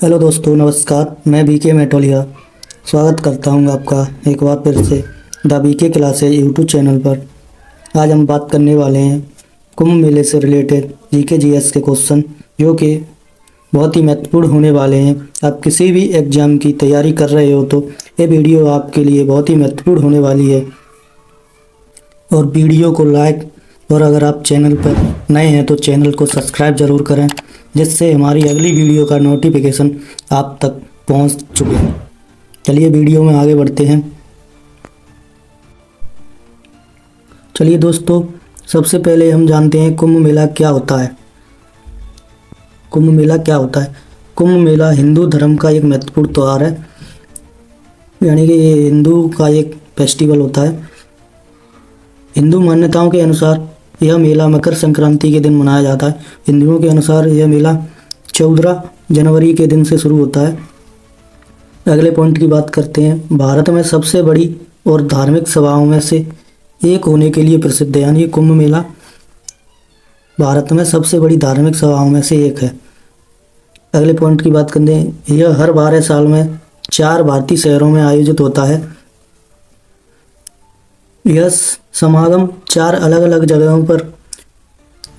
Hello दोस्तों, नमस्कार। मैं बीके मेटोलिया स्वागत करता हूं आपका एक बार फिर से the BK classes YouTube channel पर। आज हम बात करने वाले हैं कुंभ मेले से रिलेटेड जीके जीएस के क्वेश्चन, जो कि बहुत ही महत्वपूर्ण होने वाले हैं। आप किसी भी एग्ज़ाम की तैयारी कर रहे हो तो ये वीडियो आपके लिए बहुत ही महत्वपूर्ण होने वाली है। और वीडियो को लाइक, और अगर आप चैनल पर नए हैं तो चैनल को सब्सक्राइब ज़रूर करें, जिससे हमारी अगली वीडियो का नोटिफिकेशन आप तक पहुंच चुके। चलिए वीडियो में आगे बढ़ते हैं। चलिए दोस्तों, सबसे पहले हम जानते हैं कुंभ मेला क्या होता है। कुंभ मेला क्या होता है? कुंभ मेला हिंदू धर्म का एक महत्वपूर्ण त्यौहार है, यानी कि ये हिंदू का एक फेस्टिवल होता है। हिंदू मान्यताओं के अनुसार यह मेला मकर संक्रांति के दिन मनाया जाता है। हिंदुओं के अनुसार यह मेला 14 जनवरी के दिन से शुरू होता है। अगले पॉइंट की बात करते हैं। भारत में सबसे बड़ी और धार्मिक सभाओं में से एक होने के लिए प्रसिद्ध है, यानी कुंभ मेला भारत में सबसे बड़ी धार्मिक सभाओं में से एक है। अगले पॉइंट की बात करते हैं। यह हर 12 साल में 4 भारतीय शहरों में आयोजित होता है। यह समागम 4 अलग अलग जगहों पर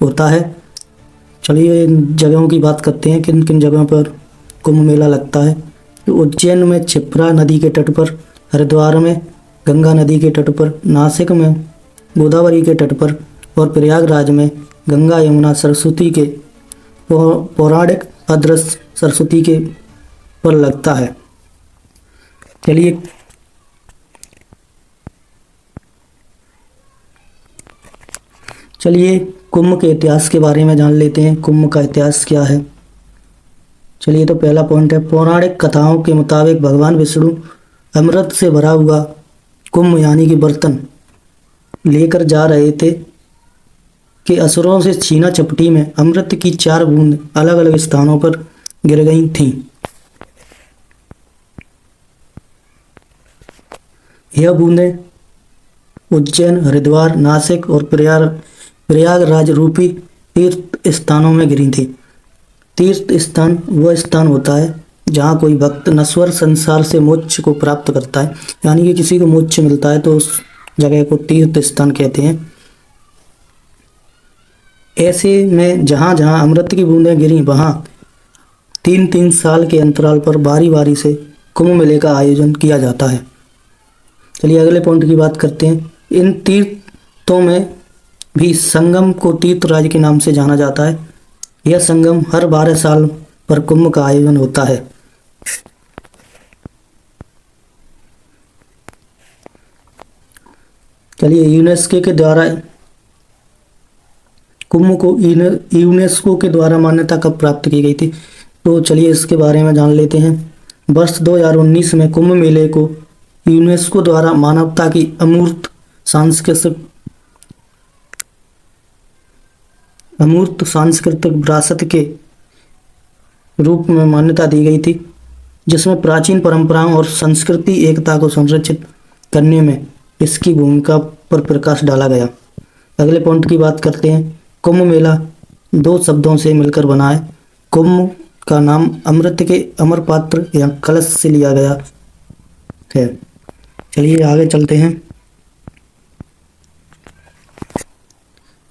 होता है। चलिए इन जगहों की बात करते हैं, किन किन जगहों पर कुंभ मेला लगता है। उज्जैन में क्षिप्रा नदी के तट पर, हरिद्वार में गंगा नदी के तट पर, नासिक में गोदावरी के तट पर, और प्रयागराज में गंगा यमुना सरस्वती के पौराणिक अदृश्य सरस्वती के पर लगता है। चलिए कुंभ के इतिहास के बारे में जान लेते हैं। कुंभ का इतिहास क्या है? चलिए, तो पहला पॉइंट है, पौराणिक कथाओं के मुताबिक भगवान विष्णु अमृत से भरा हुआ कुंभ यानी कि बर्तन लेकर जा रहे थे कि असुरों से छीना झपटी में अमृत की 4 बूंद अलग अलग स्थानों पर गिर गई थीं। यह बूंदें उज्जैन, हरिद्वार, नासिक और प्रयागराज रूपी तीर्थ स्थानों में गिरी थी। तीर्थ स्थान वह स्थान होता है जहाँ कोई भक्त नश्वर संसार से मोक्ष को प्राप्त करता है, यानी कि किसी को मोक्ष मिलता है तो उस जगह को तीर्थ स्थान कहते हैं। ऐसे में जहाँ जहाँ अमृत की बूंदें गिरी, वहाँ 3-3 साल के अंतराल पर बारी बारी से कुंभ मेले का आयोजन किया जाता है। चलिए अगले पॉइंट की बात करते हैं। इन तीर्थों में भी संगम को तीर्थराज के नाम से जाना जाता है। यह संगम हर 12 साल पर कुंभ का आयोजन होता है। चलिए, यूनेस्को के द्वारा कुंभ को यूनेस्को के द्वारा मान्यता कब प्राप्त की गई थी, तो चलिए इसके बारे में जान लेते हैं। वर्ष 2019 में कुंभ मेले को यूनेस्को द्वारा मानवता की अमूर्त सांस्कृतिक विरासत के रूप में मान्यता दी गई थी, जिसमें प्राचीन परंपराओं और संस्कृति एकता को संरक्षित करने में इसकी भूमिका पर प्रकाश डाला गया। अगले पॉइंट की बात करते हैं। कुंभ मेला 2 शब्दों से मिलकर बना है। कुंभ का नाम अमृत के अमर पात्र या कलश से लिया गया है। चलिए आगे चलते हैं।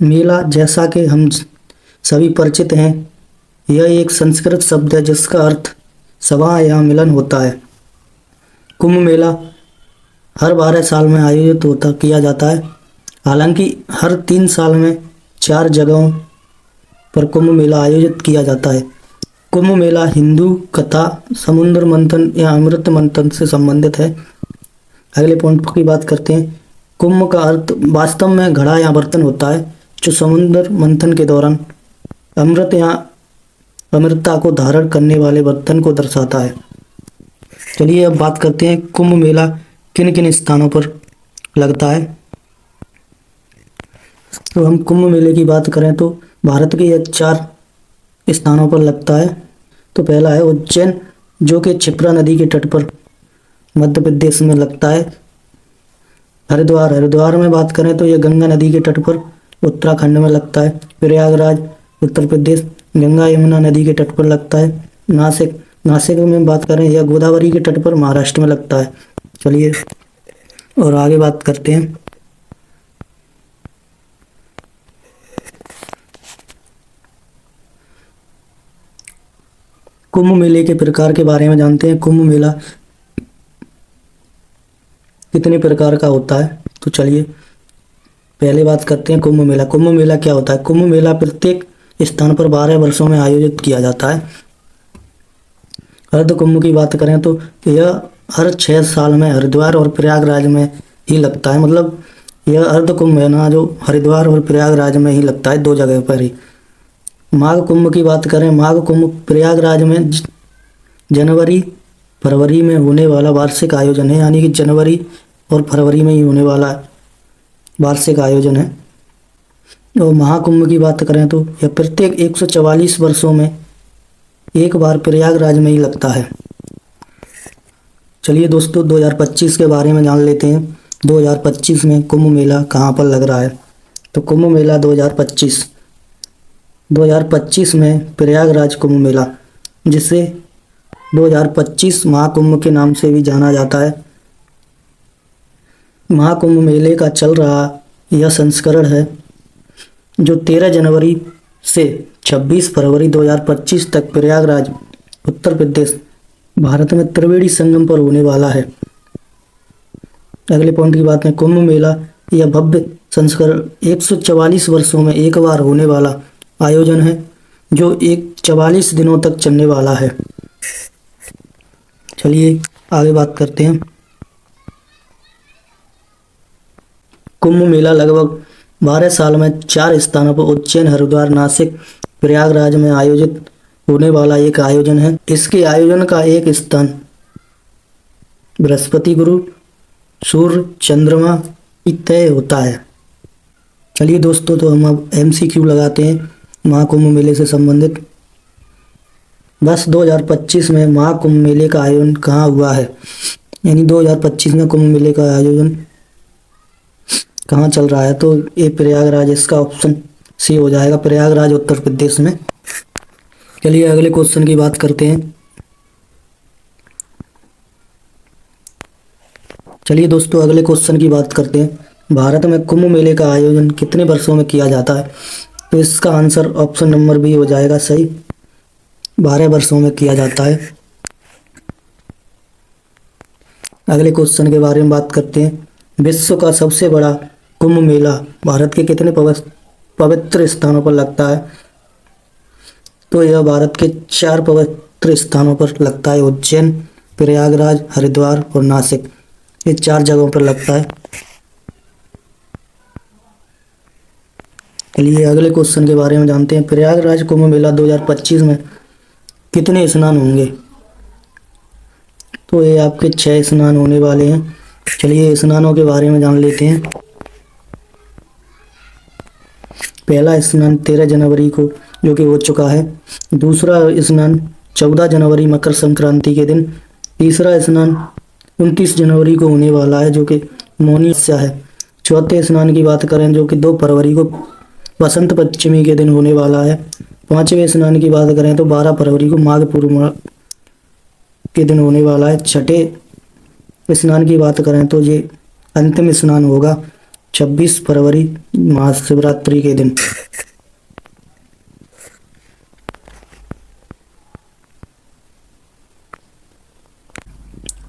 मेला, जैसा कि हम सभी परिचित हैं, यह एक संस्कृत शब्द है जिसका अर्थ सभा या मिलन होता है। कुंभ मेला हर 12 साल में आयोजित किया जाता है। हालांकि हर 3 साल में 4 जगहों पर कुंभ मेला आयोजित किया जाता है। कुंभ मेला हिंदू कथा समुद्र मंथन या अमृत मंथन से संबंधित है। अगले पॉइंट की बात करते हैं। कुंभ का अर्थ वास्तव में घड़ा या बर्तन होता है, जो समुद्र मंथन के दौरान अमृत या अमृतता को धारण करने वाले बर्तन को दर्शाता है। चलिए अब बात करते हैं कुंभ मेला किन किन स्थानों पर लगता है। तो हम कुंभ मेले की बात करें तो भारत के ये 4 स्थानों पर लगता है। तो पहला है उज्जैन, जो कि क्षिप्रा नदी के तट पर मध्य प्रदेश में लगता है। हरिद्वार में बात करें तो यह गंगा नदी के तट पर उत्तराखंड में लगता है। प्रयागराज उत्तर प्रदेश गंगा यमुना नदी के तट पर लगता है। नासिक नासिक में बात करें, यह गोदावरी के तट पर महाराष्ट्र में लगता है। चलिए और आगे बात करते हैं। कुंभ मेले के प्रकार के बारे में जानते हैं। कुंभ मेला कितने प्रकार का होता है, तो चलिए पहले बात करते हैं कुंभ मेला। कुंभ मेला क्या होता है? कुंभ मेला प्रत्येक स्थान पर 12 वर्षों में आयोजित किया जाता है। अर्ध कुंभ की बात करें तो यह हर 6 साल में हरिद्वार और प्रयागराज में ही लगता है। मतलब यह अर्ध कुंभ है ना, जो हरिद्वार और प्रयागराज में ही लगता है, 2 जगह पर ही। माघ कुंभ की बात करें, माघ कुंभ प्रयागराज में जनवरी फरवरी में होने वाला वार्षिक आयोजन है, यानी कि जनवरी और फरवरी में ही होने वाला वार्षिक आयोजन है। और महाकुंभ की बात करें तो यह प्रत्येक 144 वर्षों में एक बार प्रयागराज में ही लगता है। चलिए दोस्तों 2025 के बारे में जान लेते हैं। 2025 में कुंभ मेला कहाँ पर लग रहा है? तो कुंभ मेला 2025 में प्रयागराज कुंभ मेला, जिसे 2025 महाकुंभ के नाम से भी जाना जाता है। महाकुंभ मेले का चल रहा यह संस्करण है जो 13 जनवरी से 26 फरवरी 2025 तक प्रयागराज उत्तर प्रदेश भारत में त्रिवेणी संगम पर होने वाला है। अगले पॉइंट की बात है, कुंभ मेला यह भव्य संस्करण 144 वर्षों में एक बार होने वाला आयोजन है जो 44 दिनों तक चलने वाला है। चलिए आगे बात करते हैं। कुंभ मेला लगभग 12 साल में 4 स्थानों पर उज्जैन, हरिद्वार, नासिक, प्रयागराज में आयोजित होने वाला एक आयोजन है। इसके आयोजन का एक स्थान बृहस्पति, गुरु, सूर्य, चंद्रमा की तय होता है। चलिए दोस्तों, तो हम अब MCQ लगाते हैं महाकुंभ मेले से संबंधित। बस 2025 में महाकुंभ मेले का आयोजन कहाँ हुआ है, यानी 2025 में कुंभ मेले का आयोजन कहाँ चल रहा है? तो ये प्रयागराज, इसका ऑप्शन सी हो जाएगा, प्रयागराज उत्तर प्रदेश में। चलिए अगले क्वेश्चन की बात करते हैं। चलिए दोस्तों अगले क्वेश्चन की बात करते हैं। भारत में कुंभ मेले का आयोजन कितने वर्षों में किया जाता है? तो इसका आंसर ऑप्शन नंबर बी हो जाएगा सही, 12 वर्षों में किया जाता है। अगले क्वेश्चन के बारे में बात करते हैं। विश्व का सबसे बड़ा कुंभ मेला भारत के कितने पवित्र स्थानों पर लगता है? तो यह भारत के 4 पवित्र स्थानों पर लगता है। उज्जैन, प्रयागराज, हरिद्वार और नासिक, ये 4 जगहों पर लगता है। चलिए अगले क्वेश्चन के बारे में जानते हैं। प्रयागराज कुंभ मेला 2025 में कितने स्नान होंगे? तो ये आपके 6 स्नान होने वाले हैं। चलिए स्नानों के बारे में जान लेते हैं। पहला स्नान 13 जनवरी को जो कि हो चुका है। दूसरा स्नान 14 जनवरी मकर संक्रांति के दिन। तीसरा स्नान 29 जनवरी को होने वाला है जो कि मौनी अमावस्या है। चौथे स्नान की बात करें जो कि 2 फरवरी को बसंत पंचमी के दिन होने वाला है। 5वें स्नान की बात करें तो 12 फरवरी को माघ पूर्णिमा के दिन होने वाला है। छठे स्नान की बात करें तो ये अंतिम स्नान होगा 26 फरवरी महाशिवरात्रि के दिन।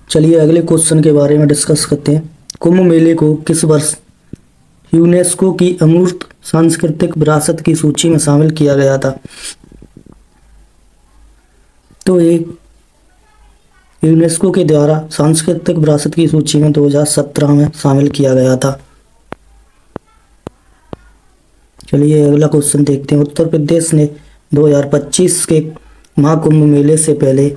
चलिए अगले क्वेश्चन के बारे में डिस्कस करते हैं। कुंभ मेले को किस वर्ष यूनेस्को की अमूर्त सांस्कृतिक विरासत की सूची में शामिल किया गया था? तो ये यूनेस्को के द्वारा सांस्कृतिक विरासत की सूची में 2017 में शामिल किया गया था। चलिए अगला क्वेश्चन देखते हैं। उत्तर प्रदेश ने 2025 के महाकुंभ मेले से पहले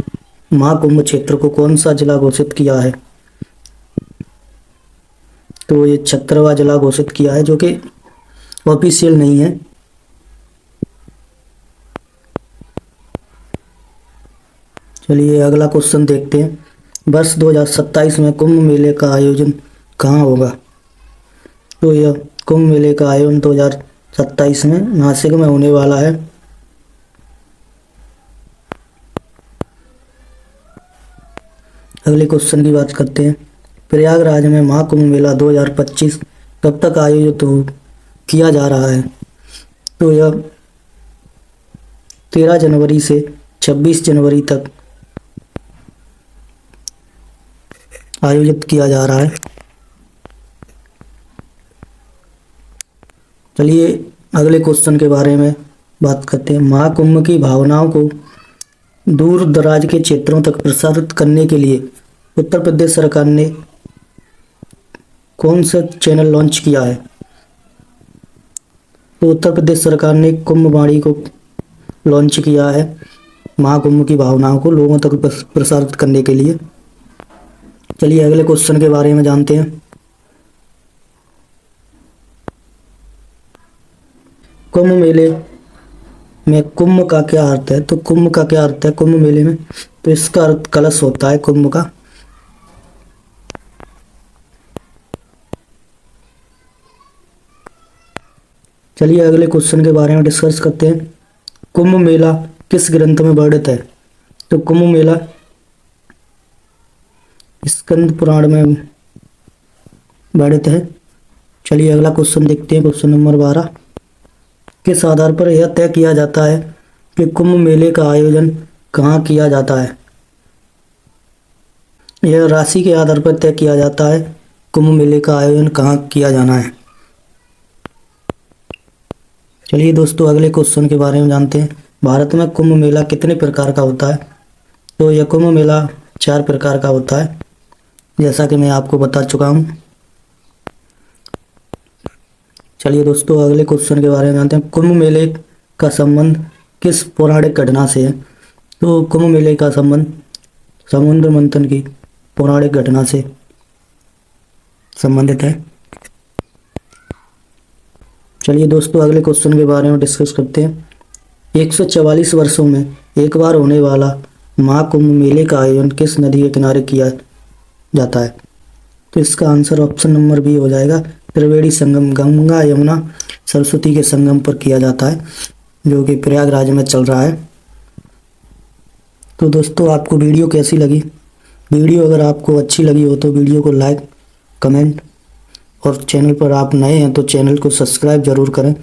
महाकुंभ क्षेत्र को कौन सा जिला घोषित किया है? तो ये 76वां जिला घोषित किया है जो कि ऑफिशियल नहीं है। चलिए अगला क्वेश्चन देखते हैं। वर्ष 2027 में कुंभ मेले का आयोजन कहाँ होगा? तो यह कुंभ मेले का आयोजन 2027 में नासिक में होने वाला है। अगले क्वेश्चन की बात करते हैं। प्रयागराज में महाकुंभ मेला 2025 कब तक आयोजित किया जा रहा है? तो यह 13 जनवरी से 26 जनवरी तक आयोजित किया जा रहा है। चलिए अगले क्वेश्चन के बारे में बात करते हैं। महाकुंभ की भावनाओं को दूर दराज के क्षेत्रों तक प्रसारित करने के लिए उत्तर प्रदेश सरकार ने कौन सा चैनल लॉन्च किया है? तो उत्तर प्रदेश सरकार ने कुंभवाणी को लॉन्च किया है महाकुंभ की भावनाओं को लोगों तक प्रसारित करने के लिए। चलिए अगले क्वेश्चन के बारे में जानते हैं। कुंभ मेले में कुंभ का क्या अर्थ है? तो कुंभ का क्या अर्थ है कुंभ मेले में? तो इसका अर्थ कलश होता है कुंभ का। चलिए अगले क्वेश्चन के बारे में डिस्कस करते हैं। कुंभ मेला किस ग्रंथ में वर्णित है? तो कुंभ मेला स्कंद पुराण में वर्णित है। चलिए अगला क्वेश्चन देखते हैं, क्वेश्चन नंबर 12। किस आधार पर यह तय किया जाता है कि कुंभ मेले का आयोजन कहाँ किया जाता है? यह राशि के आधार पर तय किया जाता है कुंभ मेले का आयोजन कहाँ किया जाना है। चलिए दोस्तों अगले क्वेश्चन के बारे में जानते हैं। भारत में कुंभ मेला कितने प्रकार का होता है? तो यह कुंभ मेला 4 प्रकार का होता है, जैसा कि मैं आपको बता चुका हूँ। चलिए दोस्तों अगले क्वेश्चन के बारे में जानते हैं। कुंभ मेले का संबंध किस पौराणिक घटना से है? तो कुंभ मेले का संबंध समुद्र मंथन की पौराणिक घटना से संबंधित है। चलिए दोस्तों अगले क्वेश्चन के बारे में डिस्कस करते हैं। 144 वर्षों में एक बार होने वाला महाकुंभ मेले का आयोजन किस नदी के किनारे किया जाता है? तो इसका आंसर ऑप्शन नंबर बी हो जाएगा। त्रिवेणी संगम, गंगा यमुना सरस्वती के संगम पर किया जाता है, जो कि प्रयागराज में चल रहा है। तो दोस्तों आपको वीडियो कैसी लगी? वीडियो अगर आपको अच्छी लगी हो तो वीडियो को लाइक, कमेंट और चैनल पर आप नए हैं तो चैनल को सब्सक्राइब जरूर करें।